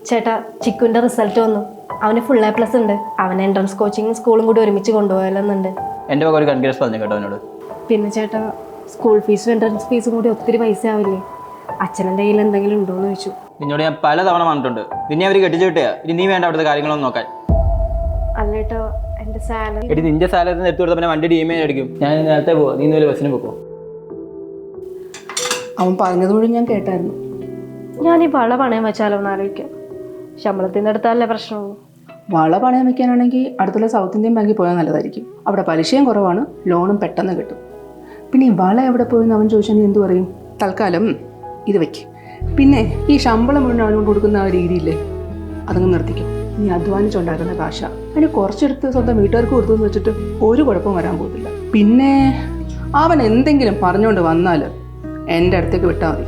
ചേട്ടാ, ചിക്കുവിൻ്റെ റിസൾട്ട് വന്നു. അവന് ഫുൾ A+ ഉണ്ട്. അവൻ എൻട്രൻസ് കോച്ചിങ്ങും സ്കൂളും കൂടി ഒരുമിച്ച് കൊണ്ടുപോയാലെന്നുണ്ട്. എൻ്റെ വക ഒരു കൺഗ്രാസ് പറഞ്ഞു കേട്ടോ അവനോട്. പിന്നെ ചേട്ടാ, സ്കൂൾ ഫീസും എൻട്രൻസ് ഫീസും കൂടി ഒത്തിരി പൈസ ആവില്ലേ? അച്ഛൻ്റെ കയ്യിൽ എന്തെങ്കിലും ഉണ്ടോയെന്ന് ചോദിച്ചു. നിന്നോട് ഞാൻ പല തവണ പറഞ്ഞിട്ടുണ്ട്, നിന്നെ അവർ കെട്ടിച്ചു കിട്ടിയാ ഇനി നീ വേണ്ട അവിടുത്തെ കാര്യങ്ങളൊന്നും നോക്കാൻ. അല്ല ഏട്ടാ, എൻ്റെ സാലറി. എടി നിന്റെ സാലറി എടുത്തു കൊടുത്ത പിന്നെ വണ്ടി DMA അടിക്കും. ഞാൻ നേരത്തെ പോവാം, നീ ഇന്നലെ ബസ്സിന് പോക്കോ. അവൻ പറഞ്ഞത് മുഴുവൻ ഞാൻ കേട്ടായിരുന്നു. ഞാൻ ഈ വള പണയം വെച്ചാലോ എന്ന് ആലോചിക്കാം. ശമ്പളത്തിൻ്റെ അടുത്തല്ലേ പ്രശ്നമുള്ളൂ. വള പണയം വെക്കാനാണെങ്കിൽ അടുത്തുള്ള സൗത്ത് ഇന്ത്യൻ ബാങ്കിൽ പോയാൽ നല്ലതായിരിക്കും. അവിടെ പലിശയും കുറവാണ്, ലോണും പെട്ടെന്ന് കിട്ടും. പിന്നെ ഈ വള എവിടെ പോയെന്ന് അവൻ ചോദിച്ചാൽ നീ എന്ത് പറയും? തൽക്കാലം ഇത് വയ്ക്കും. പിന്നെ ഈ ശമ്പളം മുഴുവൻ അവനോട് കൊടുക്കുന്ന ആ രീതിയില്ലേ, അതങ്ങ് നിർത്തിക്കും. നീ അധ്വാനിച്ചുണ്ടാക്കുന്ന കാശ അതിന് കുറച്ചെടുത്ത് സ്വന്തം വീട്ടുകാർക്ക് കൊടുത്തു എന്ന് വെച്ചിട്ട് ഒരു കുഴപ്പം വരാൻ പോകുന്നില്ല. പിന്നെ അവൻ എന്തെങ്കിലും പറഞ്ഞുകൊണ്ട് വന്നാൽ എൻ്റെ അടുത്തേക്ക് വിട്ടാൽ മതി.